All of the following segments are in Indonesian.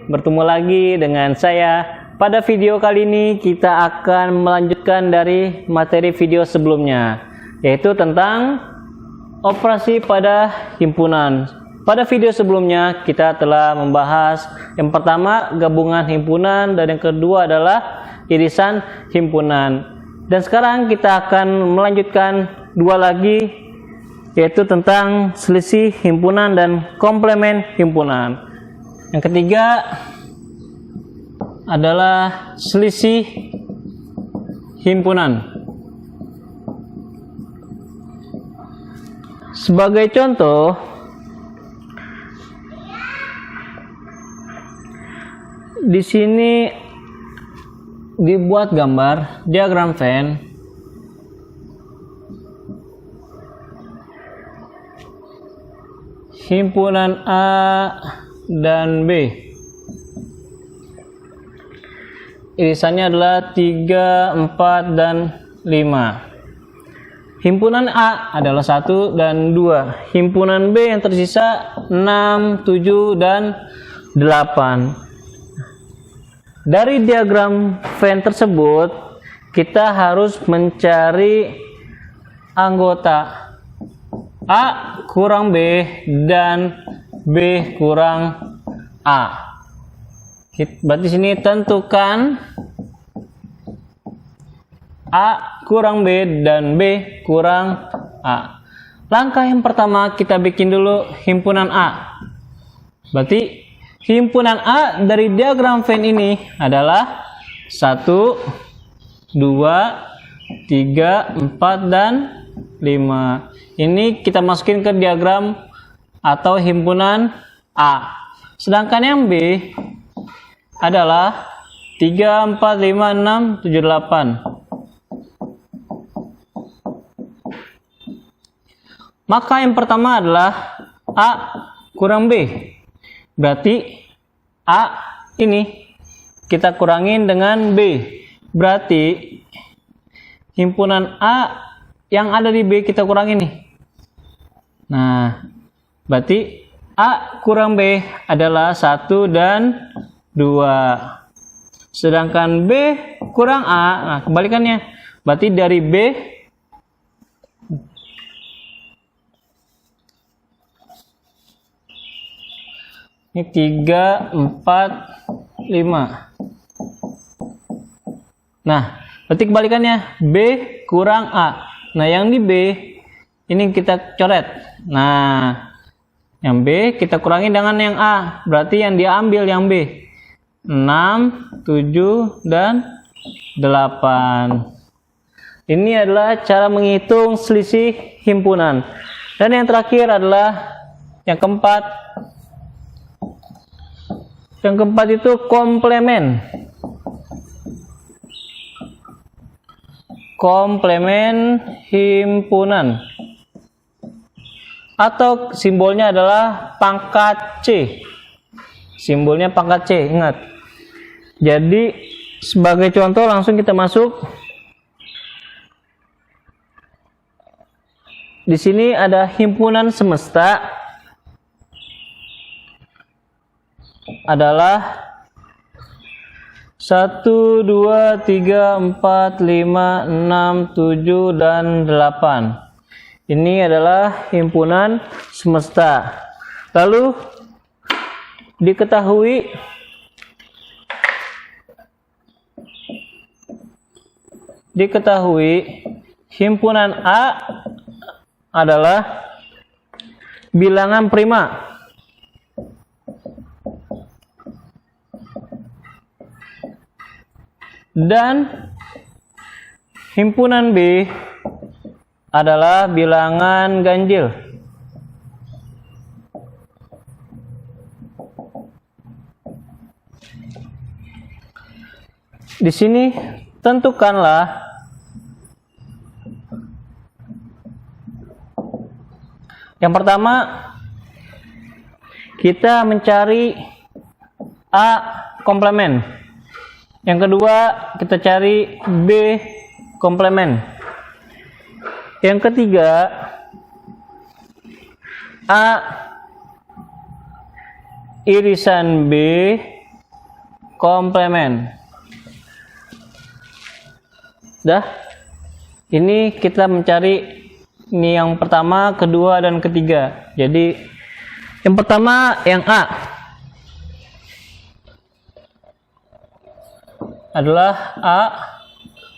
bertemu lagi dengan saya. Pada video kali ini kita akan melanjutkan dari materi video sebelumnya, yaitu tentang operasi pada himpunan. Pada video sebelumnya kita telah membahas yang pertama gabungan himpunan dan yang kedua adalah irisan himpunan. Dan sekarang kita akan melanjutkan dua lagi, yaitu tentang selisih himpunan dan komplemen himpunan. Yang ketiga adalah selisih himpunan. Sebagai contoh, di sini dibuat gambar diagram Venn himpunan A dan B. Irisannya adalah 3, 4, dan 5. Himpunan A adalah 1 dan 2. Himpunan B yang tersisa 6, 7, dan 8. Dari diagram Venn tersebut, kita harus mencari anggota A kurang B dan B kurang A. Berarti sini tentukan A kurang B dan B kurang A. Langkah yang pertama kita bikin dulu himpunan A. Berarti himpunan A dari diagram Venn ini adalah 1, 2, 3, 4, dan 5. Ini kita masukin ke diagram atau himpunan A. Sedangkan yang B adalah 3, 4, 5, 6, 7, 8. Maka yang pertama adalah A kurang B. Berarti A ini kita kurangin dengan B. Berarti himpunan A yang ada di B kita kurangin nih. Nah, berarti A kurang B adalah 1 dan 2. Sedangkan B kurang A, nah kebalikannya. Berarti dari B ini 3, 4, 5. Nah, berarti kebalikannya B kurang A. Nah, yang di B ini kita coret. Nah, yang B kita kurangi dengan yang A. Berarti yang diambil yang B. 6, 7, dan 8. Ini adalah cara menghitung selisih himpunan. Dan yang terakhir adalah yang keempat. Yang keempat itu komplemen. Komplemen himpunan. Atau simbolnya adalah pangkat C. Simbolnya pangkat C, ingat. Jadi sebagai contoh langsung kita masuk. Di sini ada himpunan semesta adalah 1, 2, 3, 4, 5, 6, 7, dan 8. Ini adalah himpunan semesta. Lalu diketahui himpunan A adalah bilangan prima. Dan himpunan B adalah bilangan ganjil. Di sini tentukanlah yang pertama kita mencari A komplemen. Yang kedua kita cari B komplemen. Yang ketiga A irisan B komplemen. Dah. Ini kita mencari ini yang pertama, kedua, dan ketiga. Jadi yang pertama yang A adalah A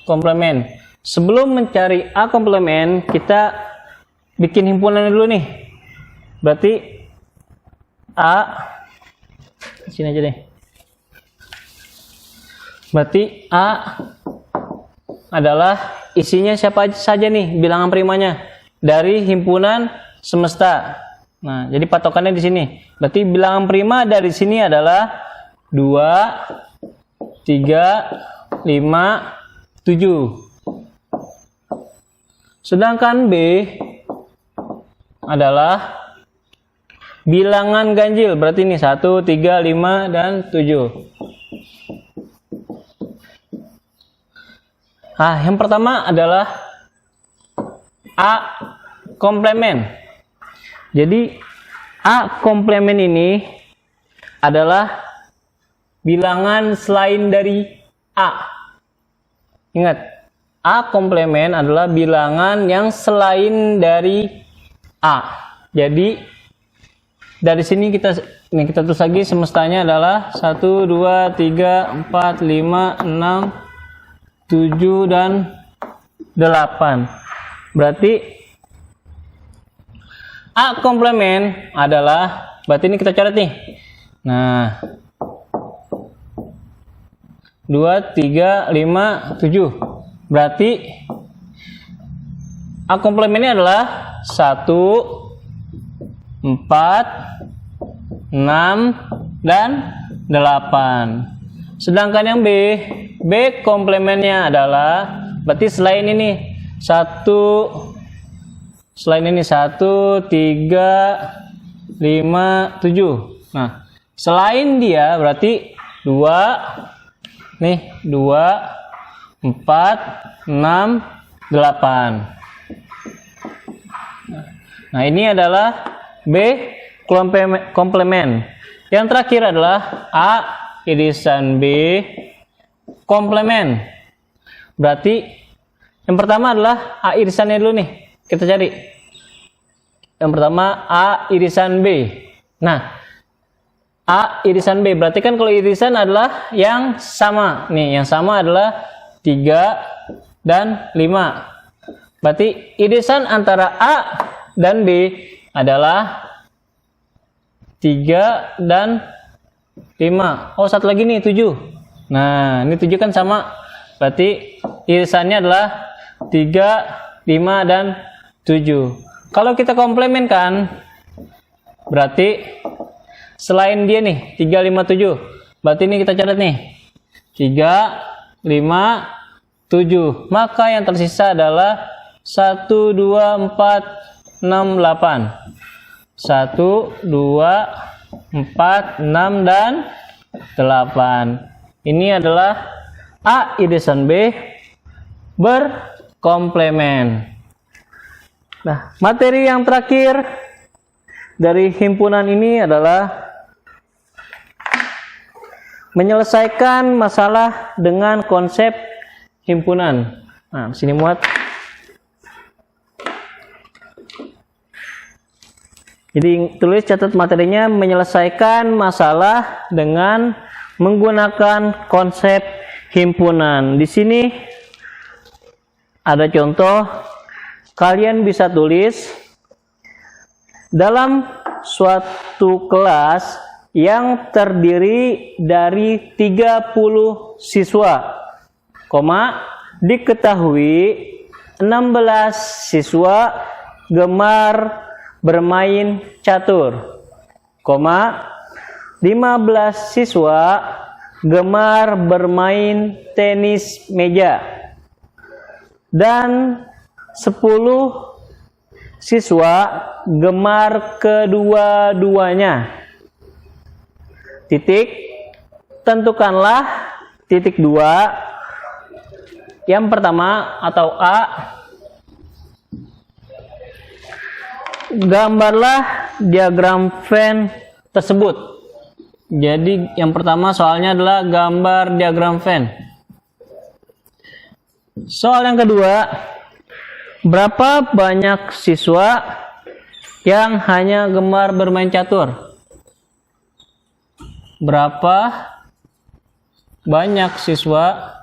komplemen. Sebelum mencari A komplemen, kita bikin himpunan dulu nih. Berarti A sini aja deh. Berarti A adalah isinya siapa saja nih bilangan primanya dari himpunan semesta. Nah, jadi patokannya di sini. Berarti bilangan prima dari sini adalah 2, 3, 5, 7. Sedangkan B adalah bilangan ganjil. Berarti ini 1, 3, 5, dan 7. Nah, yang pertama adalah A komplemen. Jadi A komplemen ini adalah bilangan selain dari A. Ingat, A komplemen adalah bilangan yang selain dari A. Jadi dari sini kita tulis lagi semestanya adalah 1, 2, 3, 4, 5, 6, 7, dan 8. Berarti A komplemen adalah, berarti ini kita coret nih. Nah, 2, 3, 5, 7. Berarti A komplemennya adalah 1, 4, 6, dan 8. Sedangkan yang B komplemennya adalah, berarti selain ini 1, selain ini 1, 3, 5, 7. Nah, selain dia berarti 2, nih 2, 4, 6, 8. Nah, ini adalah B komplemen. Yang terakhir adalah A irisan B komplemen. Berarti yang pertama adalah A irisannya dulu nih. Kita cari. Yang pertama A irisan B. Nah, A irisan B. Berarti kan kalau irisan adalah yang sama. Nih, yang sama adalah 3 dan 5. Berarti irisan antara A dan B adalah 3 dan 5. Oh, satu lagi nih 7. Nah, ini 7 kan sama. Berarti irisannya adalah 3, 5, dan 7. Kalau kita komplemen kan, berarti selain dia nih 3, 5, 7. Berarti ini kita catat nih 3, 5, 7. Maka yang tersisa adalah 1, 2, 4, 6, 8. 1, 2, 4, 6, dan 8. Ini adalah A irisan B berkomplemen. Nah, materi yang terakhir dari himpunan ini adalah menyelesaikan masalah dengan konsep himpunan. Nah, sini muat. Jadi tulis, catat materinya, menyelesaikan masalah dengan menggunakan konsep himpunan. Di sini ada contoh, kalian bisa tulis dalam suatu kelas yang terdiri dari 30 siswa, diketahui 16 siswa gemar bermain catur, 15 siswa gemar bermain tenis meja, dan 10 siswa gemar kedua-duanya. Titik, tentukanlah titik 2 yang pertama atau A. Gambarlah diagram Venn tersebut. Jadi yang pertama soalnya adalah gambar diagram Venn. Soal yang kedua, berapa banyak siswa yang hanya gemar bermain catur? Berapa banyak siswa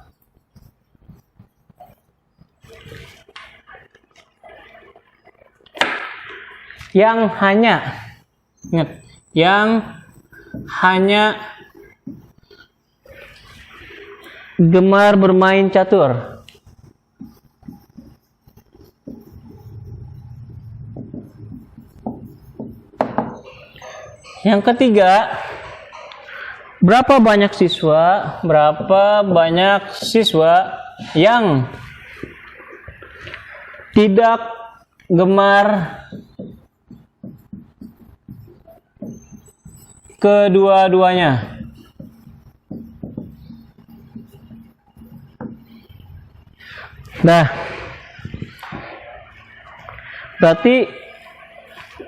yang hanya, ingat, yang hanya gemar bermain catur? Yang ketiga, berapa banyak siswa yang tidak gemar kedua-duanya? Nah, berarti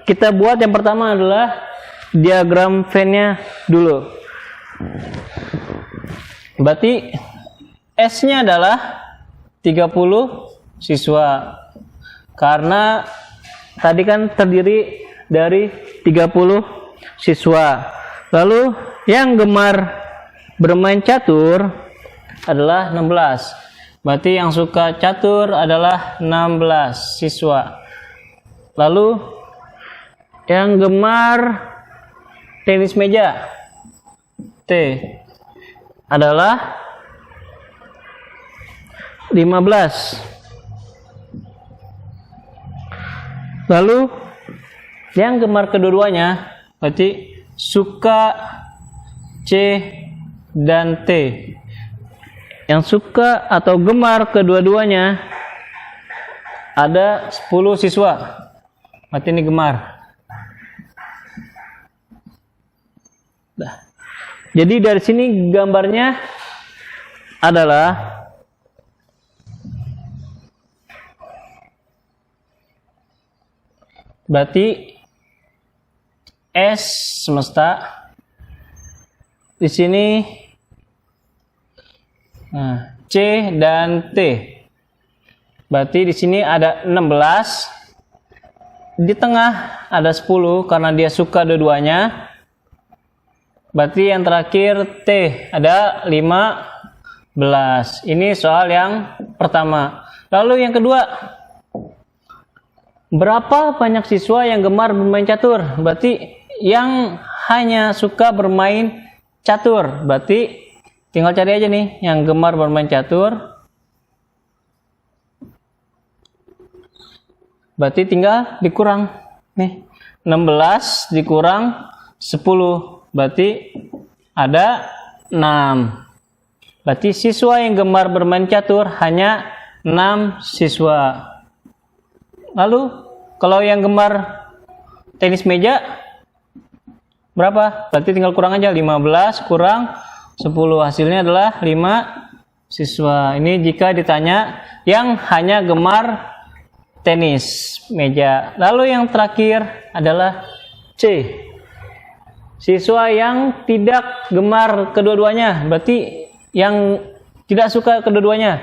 kita buat yang pertama adalah diagram Venn-nya dulu. Berarti S-nya adalah 30 siswa. Karena tadi kan terdiri dari 30 siswa. Lalu yang gemar bermain catur adalah 16. Berarti yang suka catur adalah 16 siswa. Lalu yang gemar tenis meja T adalah 15. Lalu yang gemar kedua-duanya berarti suka C dan T. Yang suka atau gemar kedua-duanya ada 10 siswa. Berarti ini gemar. Nah, jadi dari sini gambarnya adalah berarti S semesta di sini, nah, C dan T. Berarti di sini ada 16, di tengah ada 10 karena dia suka dua-duanya. Berarti yang terakhir T ada 15. Ini soal yang pertama. Lalu yang kedua, berapa banyak siswa yang gemar bermain catur? Berarti yang hanya suka bermain catur. Berarti tinggal cari aja nih yang gemar bermain catur. Berarti tinggal dikurang nih. 16 dikurang 10. Berarti ada 6. Berarti siswa yang gemar bermain catur hanya 6 siswa. Lalu kalau yang gemar tenis meja berapa? Berarti tinggal kurang aja, 15 kurang 10. Hasilnya adalah 5 siswa. Ini jika ditanya yang hanya gemar tenis meja. Lalu yang terakhir adalah C. Siswa yang tidak gemar kedua-duanya, berarti yang tidak suka kedua-duanya.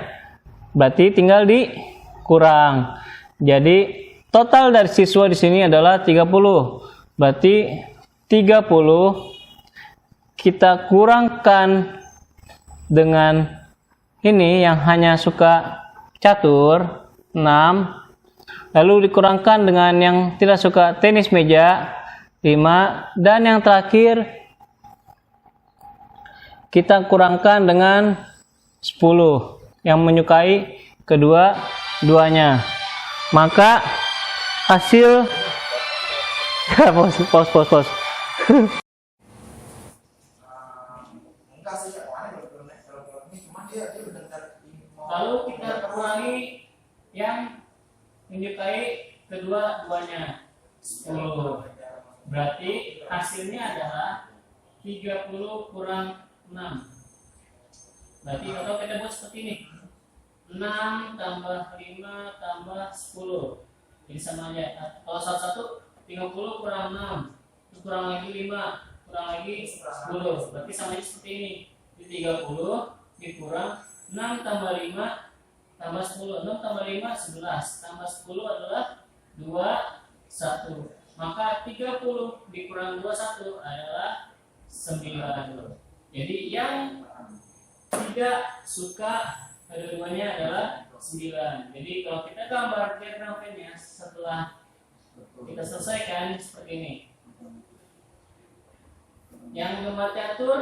Berarti tinggal dikurang. Jadi total dari siswa di sini adalah 30. Berarti 30 kita kurangkan dengan ini yang hanya suka catur 6. Lalu dikurangkan dengan yang tidak suka tenis meja 5, dan yang terakhir kita kurangkan dengan 10 yang menyukai kedua-duanya. Maka hasil pos. Lalu kita kurangi yang menyukai kedua-duanya 10. Berarti hasilnya adalah 30 kurang 6. Berarti kalau kita buat seperti ini, 6 tambah 5 tambah 10. Jadi sama aja. Kalau satu-satu 30 kurang 6, terus kurang lagi 5, kurang lagi 10. Berarti sama seperti ini. Di 30 dikurang 6 tambah 5 tambah 10. 6 tambah 5 11. Tambah 10 adalah 21. Maka 30 dikurang 21 adalah 9. Jadi yang tidak suka kedua-duanya adalah 9. Jadi kalau kita gambar diagram Venn-nya setelah kita selesaikan seperti ini. Yang gemar catur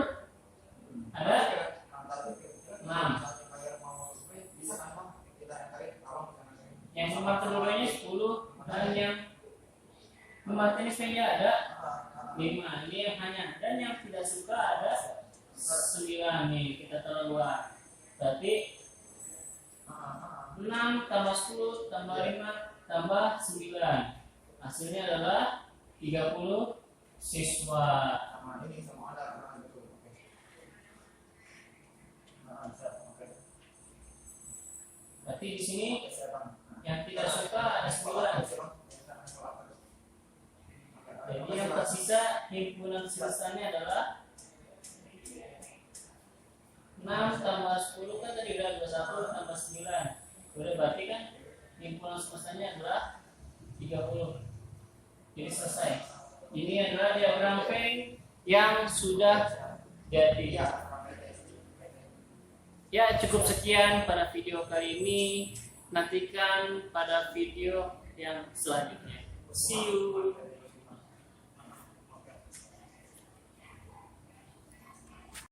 ada 6. Yang gemar kedua-duanya 10 dan yang gemar tenis meja ada 5. Ini yang hanya, dan yang tidak suka ada 9 nih, kita taruh luar. Berarti 6 tambah 10 tambah 5 tambah 9. Hasilnya adalah 30 siswa. Berarti di sini yang tidak suka ada 9. Jadi yang tersisa himpunan sisanya adalah 6 tambah 10 kan tadi udah 21 tambah 9. Udah berarti kan himpunan semestanya adalah 30. Jadi selesai. Ini adalah diagram Venn yang sudah jadi. Ya, cukup sekian pada video kali ini. Nantikan pada video yang selanjutnya. See you.